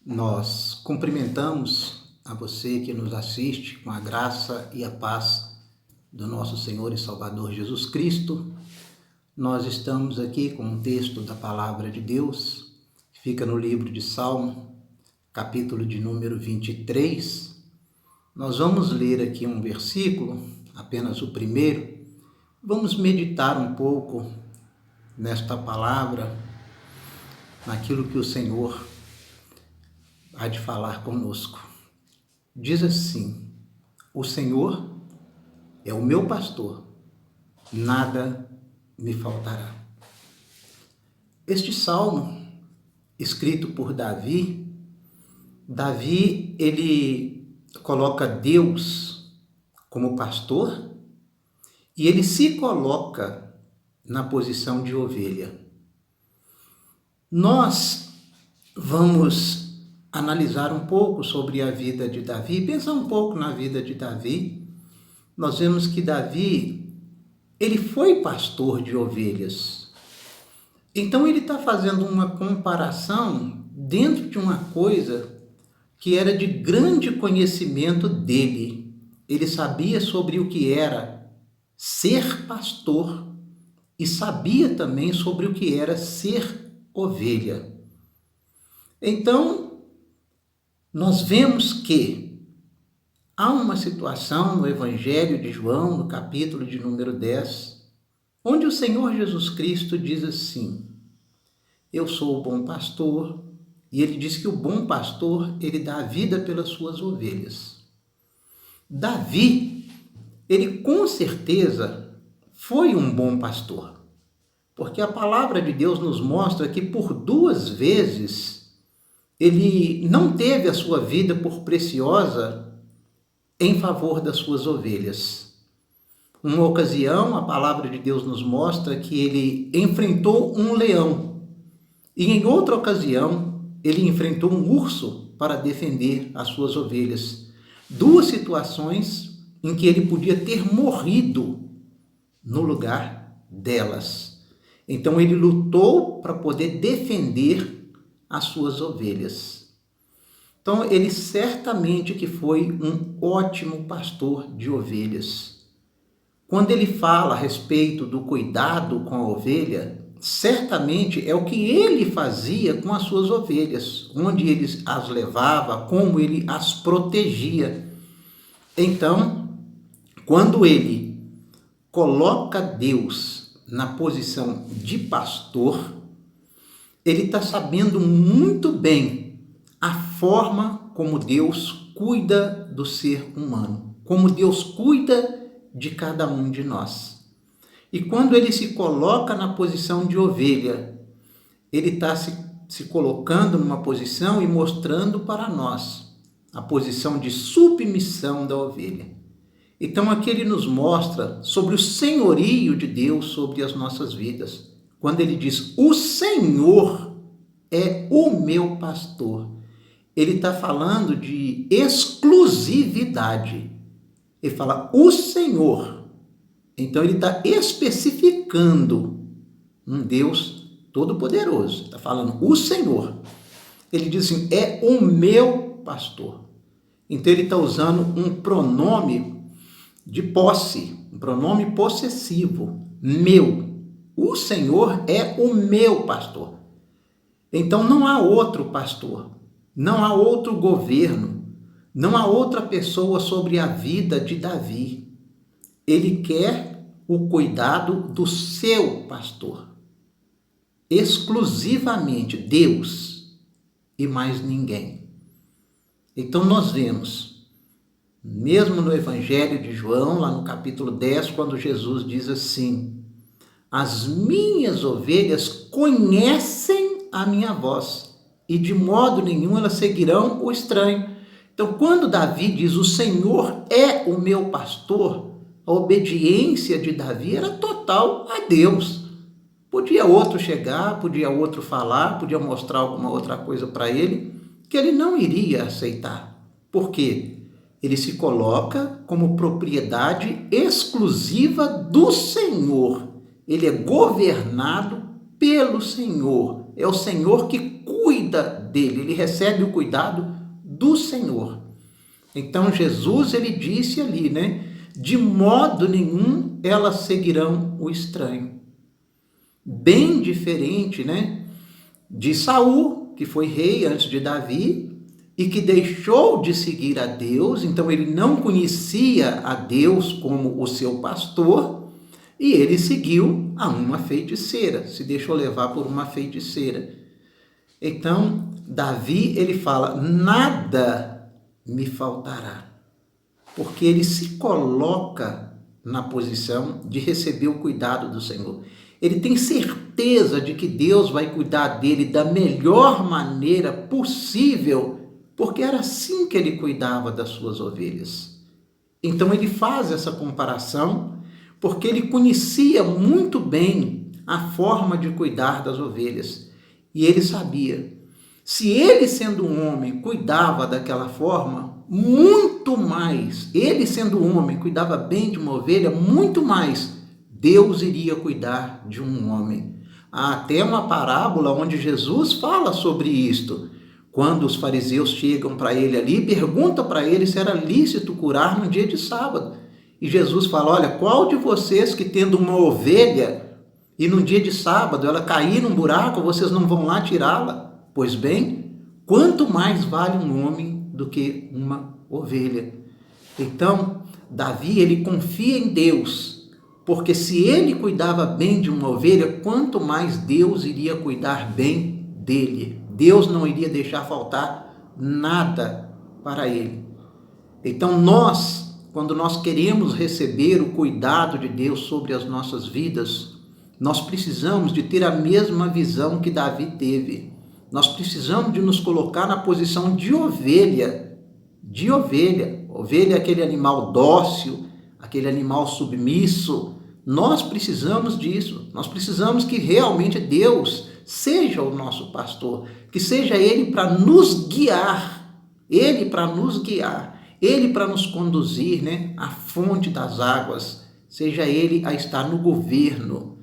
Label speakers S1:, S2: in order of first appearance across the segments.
S1: Nós cumprimentamos a você que nos assiste com a graça e a paz do nosso Senhor e Salvador Jesus Cristo. Nós estamos aqui com um texto da Palavra de Deus, que fica no livro de Salmo, capítulo de número 23. Nós vamos ler aqui um versículo, apenas o primeiro. Vamos meditar um pouco nesta palavra, naquilo que o Senhor há de falar conosco. Diz assim: o Senhor é o meu pastor, nada me faltará. Este salmo, escrito por Davi, ele coloca Deus como pastor e ele se coloca na posição de ovelha. Nós vamos analisar um pouco sobre a vida de Davi, pensar um pouco na vida de Davi. Nós vemos que Davi, ele foi pastor de ovelhas. Então ele está fazendo uma comparação dentro de uma coisa que era de grande conhecimento dele. Ele sabia sobre o que era ser pastor e sabia também sobre o que era ser ovelha. Então, nós vemos que há uma situação no Evangelho de João, no capítulo de número 10, onde o Senhor Jesus Cristo diz assim: eu sou o bom pastor, e ele diz que o bom pastor, ele dá a vida pelas suas ovelhas. Davi, ele com certeza foi um bom pastor, porque a palavra de Deus nos mostra que por 2 vezes ele não teve a sua vida por preciosa em favor das suas ovelhas. Uma ocasião, a palavra de Deus nos mostra que ele enfrentou um leão. E em outra ocasião, ele enfrentou um urso para defender as suas ovelhas. 2 situações em que ele podia ter morrido no lugar delas. Então ele lutou para poder defender as suas ovelhas. Então ele certamente que foi um ótimo pastor de ovelhas. Quando ele fala a respeito do cuidado com a ovelha, certamente é o que ele fazia com as suas ovelhas, onde ele as levava, como ele as protegia. Então, quando ele coloca Deus na posição de pastor, ele está sabendo muito bem a forma como Deus cuida do ser humano, como Deus cuida de cada um de nós. E quando ele se coloca na posição de ovelha, ele está se colocando numa posição e mostrando para nós a posição de submissão da ovelha. Então aqui ele nos mostra sobre o senhorio de Deus sobre as nossas vidas. Quando ele diz, o Senhor é o meu pastor, ele está falando de exclusividade. Ele fala, o Senhor. Então ele está especificando um Deus todo-poderoso. Está falando, o Senhor. Ele diz assim, é o meu pastor. Então ele está usando um pronome de posse, um pronome possessivo, meu. O Senhor é o meu pastor. Então não há outro pastor, não há outro governo, não há outra pessoa sobre a vida de Davi. Ele quer o cuidado do seu pastor, exclusivamente Deus e mais ninguém. Então nós vemos, mesmo no Evangelho de João, lá no capítulo 10, quando Jesus diz assim, as minhas ovelhas conhecem a minha voz, e de modo nenhum elas seguirão o estranho. Então, quando Davi diz, o Senhor é o meu pastor, a obediência de Davi era total a Deus. Podia outro chegar, podia outro falar, podia mostrar alguma outra coisa para ele, que ele não iria aceitar. Por quê? Ele se coloca como propriedade exclusiva do Senhor. Ele é governado pelo Senhor. É o Senhor que cuida dele, ele recebe o cuidado do Senhor. Então Jesus, ele disse ali, né? De modo nenhum elas seguirão o estranho. Bem diferente, né? De Saul, que foi rei antes de Davi e que deixou de seguir a Deus, então ele não conhecia a Deus como o seu pastor e ele seguiu a uma feiticeira, se deixou levar por uma feiticeira. Então, Davi, ele fala, nada me faltará, porque ele se coloca na posição de receber o cuidado do Senhor. Ele tem certeza de que Deus vai cuidar dele da melhor maneira possível, porque era assim que ele cuidava das suas ovelhas. Então ele faz essa comparação, porque ele conhecia muito bem a forma de cuidar das ovelhas. E ele sabia, se ele sendo um homem cuidava daquela forma, muito mais, ele sendo um homem cuidava bem de uma ovelha, muito mais Deus iria cuidar de um homem. Há até uma parábola onde Jesus fala sobre isto. Quando os fariseus chegam para ele ali, perguntam para ele se era lícito curar no dia de sábado. E Jesus fala, olha, qual de vocês que tendo uma ovelha e no dia de sábado ela cair num buraco, vocês não vão lá tirá-la? Pois bem, quanto mais vale um homem do que uma ovelha. Então, Davi, ele confia em Deus, porque se ele cuidava bem de uma ovelha, quanto mais Deus iria cuidar bem dele. Deus não iria deixar faltar nada para ele. Então quando nós queremos receber o cuidado de Deus sobre as nossas vidas, nós precisamos de ter a mesma visão que Davi teve. Nós precisamos de nos colocar na posição de ovelha. De ovelha. Ovelha é aquele animal dócil, aquele animal submisso. Nós precisamos disso. Nós precisamos que realmente Deus seja o nosso pastor, que seja Ele para nos guiar, Ele para nos guiar, Ele para nos conduzir, né, à fonte das águas, seja Ele a estar no governo.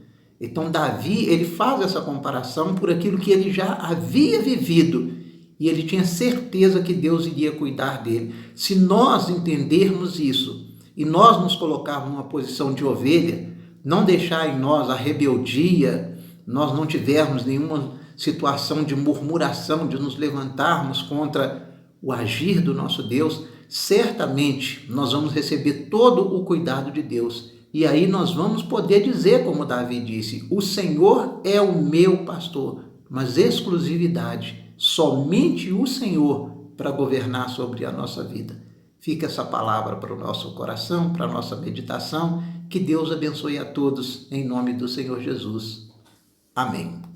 S1: Então Davi, ele faz essa comparação por aquilo que ele já havia vivido e ele tinha certeza que Deus iria cuidar dele. Se nós entendermos isso e nós nos colocarmos numa posição de ovelha, não deixar em nós a rebeldia, nós não tivermos nenhuma situação de murmuração, de nos levantarmos contra o agir do nosso Deus, certamente nós vamos receber todo o cuidado de Deus. E aí nós vamos poder dizer, como Davi disse, o Senhor é o meu pastor, mas exclusividade, somente o Senhor para governar sobre a nossa vida. Fica essa palavra para o nosso coração, para a nossa meditação. Que Deus abençoe a todos, em nome do Senhor Jesus. Amém.